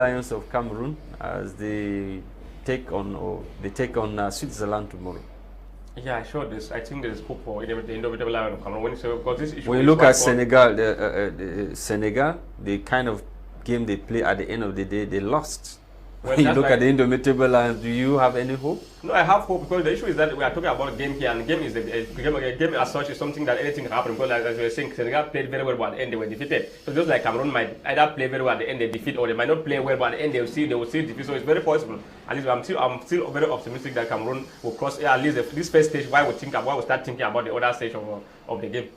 Lions of Cameroon as they take on Switzerland tomorrow. Yeah, sure. This I think there is hope for the indomitable lion of Cameroon. When you say, because this issue When you is look quite at Senegal, the kind of game they play at the end of the day, they lost. well, When you that's look like, at the indomitable lions, do you have any hope? no, I have hope because the issue is that we are talking about a game here, and game is a game as such is something that anything can happen. Because like, as we were saying, Senegal played very well, but at the end they were defeated. So just like Cameroon might either play very well at the end they defeat, or they might not play well, but at the end they will see defeat. So it's very possible. At least I'm still very optimistic that Cameroon will cross at least this first stage. Why we start thinking about the other stage of the game.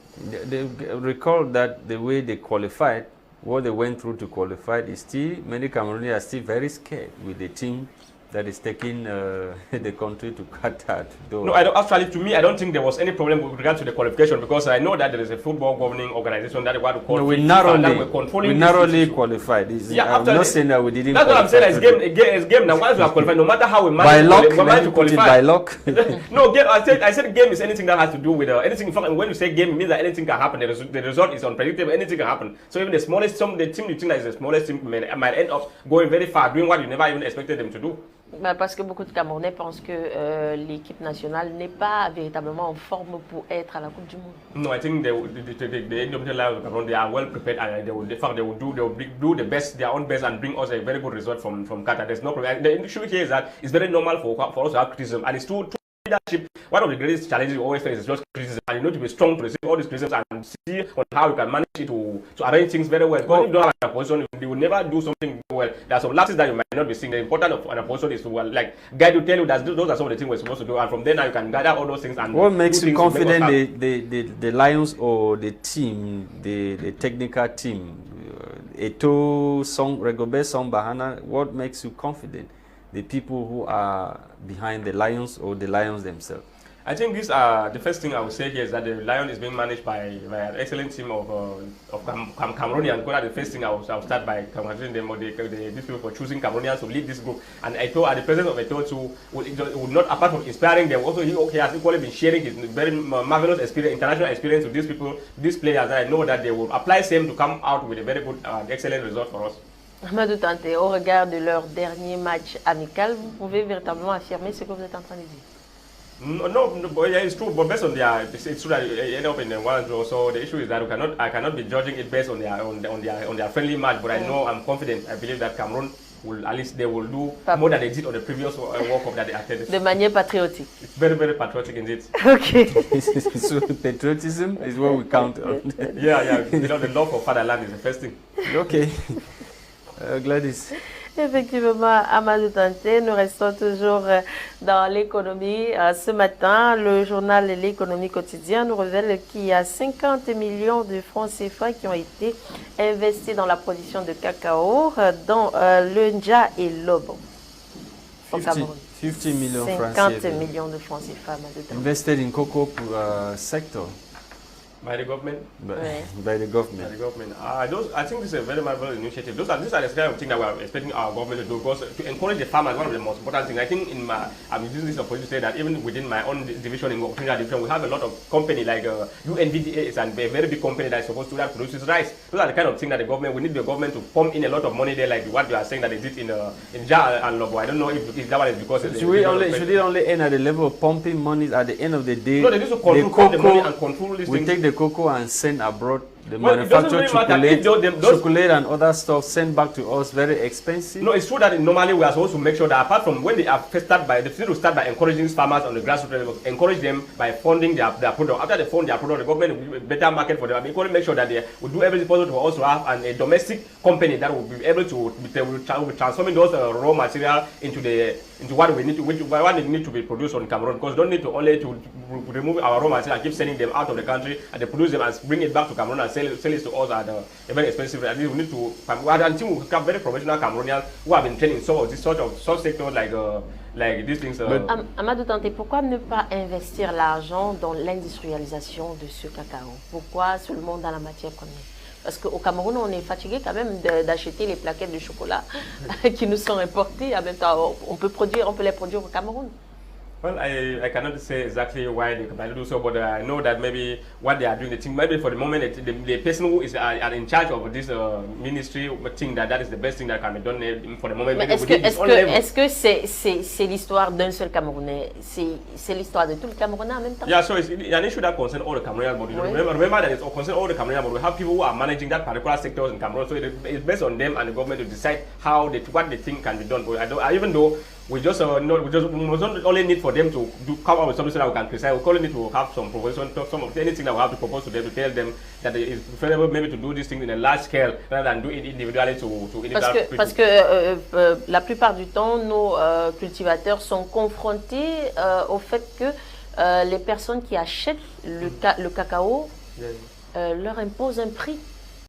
They recall that the way they qualified, what they went through to qualify, is still many Cameroonians are still very scared with the team that is taking the country to Qatar. No, I don't, actually, to me, I don't think there was any problem with regard to the qualification because I know that there is a football governing organization that what we call we FIFA, narrowly qualified. I'm not saying that we didn't. That's what I'm saying. It's game. Now, once we are qualified, no matter how we manage, by luck, to qualify. By luck. No, game. I said game is anything that has to do with anything. In fact, when you say game, it means that anything can happen. The result is unpredictable. Anything can happen. So even the smallest, the team you think that is the smallest team might end up going very far, doing what you never even expected them to do. Bah parce que beaucoup de Camerounais pensent que l'équipe nationale n'est pas véritablement en forme pour être à la Coupe du Monde. No, I think the Indomitable Lions of Cameroon, they are well prepared and they will do the best, their own best, and bring us a very good result from Qatar. There's no problem. The issue here is that it's very normal for us to have criticism, and it's too leadership. One of the greatest challenges we always face is just criticism, and you need to be strong to receive all these criticisms and see on how you can manage it to arrange things very well. Because if you don't have an opposition, you will never do something well. There are some lapses that you might not be seeing. The importance of an opposition is to guide you, tell you that those are some of the things we're supposed to do, and from there now you can gather all those things. And what makes you confident the Lions or the team, the technical team, Eto, Rigobert Song Bahana, what makes you confident? The people who are behind the Lions or the Lions themselves? I think these are the first thing I would say here is that the Lion is being managed by an excellent team of Cameroonians. The first thing I'll start by congratulating them or these people for choosing Cameroonians to lead this group. And Eto'o, at the presence of Eto'o too, would not, apart from inspiring them, also he has equally been sharing his very marvelous experience, international experience with these people, these players. That I know that they will apply same to come out with a very good, excellent result for us. Amadou Tante, au regard de leur dernier match amical, vous pouvez véritablement affirmer ce que vous êtes en train de dire? No, yeah, it's true. But based on it's true that it end up in the one draw. So the issue is that I cannot be judging it based on their friendly match. But I know, I'm confident. I believe that Cameroon will at least they will do more than they did on the previous World Cup that they attended. De manière patriotique. It's very, very patriotic indeed. Okay. So patriotism is what we count on. Yeah. You know, the love for fatherland is the first thing. Okay. Gladys. Effectivement, Amadou Tante, nous restons toujours dans l'économie. Ce matin, le journal L'économie quotidien nous révèle qu'il y a 50 millions de francs CFA qui ont été investis dans la production de cacao dans le Ndja et l'Obo au Cameroun. 50 millions 50 millions de francs CFA, Amadou Tante. Invested in cocoa sector. By the government? By the government. By the government. I think this is a very marvelous initiative. These are the kind of things that we are expecting our government to do, because to encourage the farmers, one of the most important things. I think I'm using this opportunity to say that even within my own division, in Trinidad division, we have a lot of company like UNVDA is a very big company that is supposed to produce rice. Those are the kind of things that we need the government to pump in a lot of money there, like what you are saying that they did in Ndja and Lobo. I don't know if that one is because should it only end at the level of pumping money at the end of the day? No, they need to control the money and control these things. Take the cocoa and send abroad. The manufactured chocolate and other stuff sent back to us very expensive. No, it's true that normally we are supposed to make sure that apart from when they are they need to start by encouraging these farmers on the grassroots level, encourage them by funding their product. After they fund their product, the government will better market for them. We will make sure that they will do everything possible to also have a domestic company that will be able to be transforming those raw material into what we need to be produced on Cameroon. Because we don't need to only to remove our raw material and keep sending them out of the country, and they produce them and bring it back to Cameroon and sell it to us at a very expensive rate. We need to until we have very professional Cameroonians who have been trained in some of this sort of sectors like these things. Amadou Tante, pourquoi ne pas investir l'argent dans l'industrialisation de ce cacao? Pourquoi seulement dans la matière première? Parce qu'au Cameroun, on est fatigué quand même d'acheter les plaquettes de chocolat qui nous sont importées. En même temps, on peut les produire au Cameroun. Well, I cannot say exactly why they cannot do so, but I know that maybe what they are doing, they think maybe for the moment the person who is in charge of this ministry think that that is the best thing that can be done for the moment. Est-ce que c'est l'histoire d'un seul Camerounais? C'est l'histoire de tout le Camerounais en même temps? Yeah, so it's an issue that concerns all the Cameroonians, but remember that it concerns all the Cameroonians, but we have people who are managing that particular sectors in Cameroon, so it's based on them and the government to decide what they think can be done. But even though we just we don't only need for them to come up with something so that we can criticize. We only need to have some proposition, some of anything that we have to propose to them to tell them that it is preferable maybe to do these things in a large scale rather than do it individually to individual people. Parce que la plupart du temps, nos cultivateurs sont confrontés au fait que les personnes qui achètent le cacao leur imposent un prix